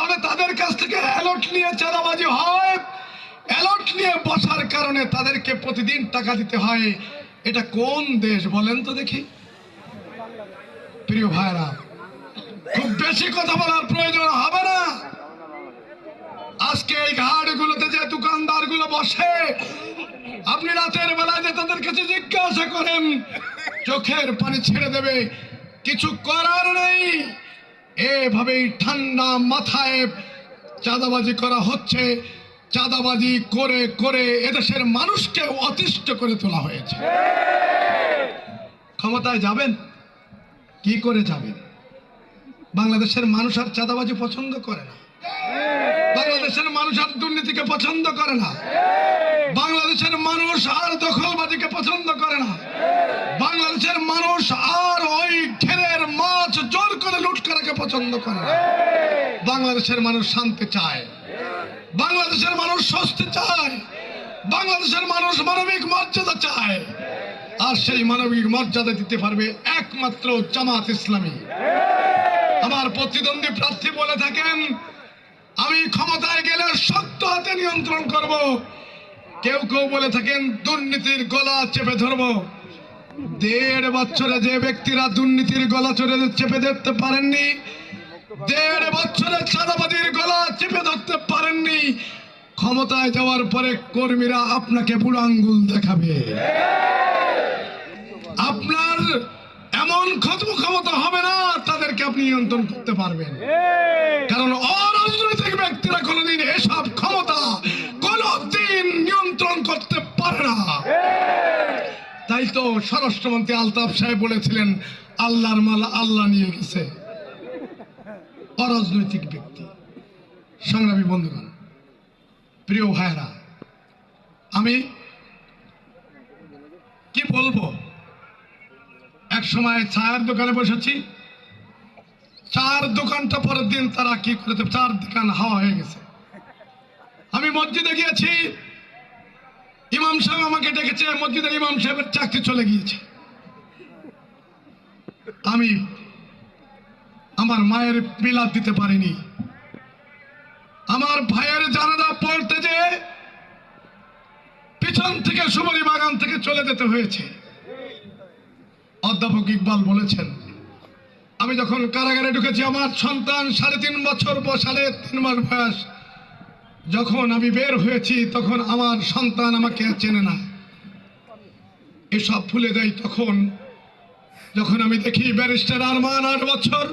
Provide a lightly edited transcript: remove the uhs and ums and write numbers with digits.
তাহলে তাদের কাছ থেকে অ্যালার্ট নিয়ে চাঁদাবাজি হয়, অ্যালার্ট নিয়ে বসার কারণে তাদেরকে প্রতিদিন টাকা দিতে হয়। এটা কোন দেশ বলেন তো দেখি? প্রিয় ভাইরা, খুব বেশি কথা বলার প্রয়োজন হবে না। আজকে এই ঘাটগুলোতে যে দোকানদার গুলো বসে, আপনি রাতের বেলায় যে তাদের কাছে জিজ্ঞাসা করেন, চোখের পানি ছেড়ে দেবে। কিছু করার নেই, এভাবেই ঠান্ডা মাথায় চাঁদাবাজি করা হচ্ছে। চাঁদাবাজি করে করে এদেশের মানুষকে অতিষ্ঠ করে তোলা হয়েছে। ক্ষমতায় যাবেন, কি করে যাবেন? বাংলাদেশের মানুষ আর চাঁদাবাজি পছন্দ করে না, বাংলাদেশের মানুষ আর দুর্নীতিকে পছন্দ করে না, বাংলাদেশের মানুষ আর দখলবাজিকে পছন্দ করে না, বাংলাদেশের মানুষ আর ওই ঘেরের মাছ জোর করে লুট করাকে পছন্দ করে না। বাংলাদেশের মানুষ শান্তি চায়, বাংলাদেশের মানুষ স্বস্তি চায়, বাংলাদেশের মানুষ মানবিক মর্যাদা চায়। আর সেই মানবিক মর্যাদা দিতে পারবে একমাত্র জামাত ইসলামী। আমার প্রতিদ্বন্দ্বী প্রার্থী বলে থাকেন, আমি ক্ষমতায় গেলে শক্ত হাতে নিয়ন্ত্রণ করব। কেউ কেউ বলে থাকেন দুর্নীতির গলা চেপে ধরব। 1.5 বছরে যে ব্যক্তিরা দুর্নীতির গলা চেপে ধরতে পারেননি, 1.5 বছরে চাঁদাবাজির গলা চেপে ধরতে পারেননি, ক্ষমতায় যাওয়ার পরে কর্মীরা আপনাকে বুড়ো আঙ্গুল দেখাবে। আপনার এমন ক্ষমতা হবে না তাদেরকে আপনি নিয়ন্ত্রণ করতে পারবেন, কারণ অরাজনৈতিক ব্যক্তিরা কোনোদিন এসব ক্ষমতা কোনোদিন নিয়ন্ত্রণ করতে পারে না। তাই তো স্বরাষ্ট্রমন্ত্রী আলতাফ সাহেব বলেছিলেন, আল্লাহর মাল আল্লাহ নিয়ে গেছে। অরাজনৈতিক ব্যক্তি। সংগ্রামী বন্ধুগণ, প্রিয় ভাইরা, আমি কি বলবো, এক সময় চায়ের দোকানে বসেছি, চার দোকানটা পরের দিন তারা কি করেছে, 4 দোকান হাওয়া হয়ে গেছে। আমি মসজিদে গিয়েছি, ইমাম সাহেব আমাকে ডেকেছে, মসজিদের ইমাম সাহেবের চাকরি চলে গিয়েছে। আমি আমার মায়ের মিলাদ দিতে পারিনি, আমার ভাইয়ের জানাজা পড়তে যে পিছন থেকে সুবরি বাগান থেকে চলে যেতে হয়েছে। অধ্যাপক ইকবাল বলেছেন, আমি যখন কারাগারে ঢুকেছি, আমার সন্তান 3.5 বছর 3 মাস বয়স, যখন আমি বের হয়েছি তখন আমার সন্তান আমাকে চেনে না। এসব ভুলে যাই তখন, যখন আমি দেখি ব্যারিস্টার আরমান 8 বছর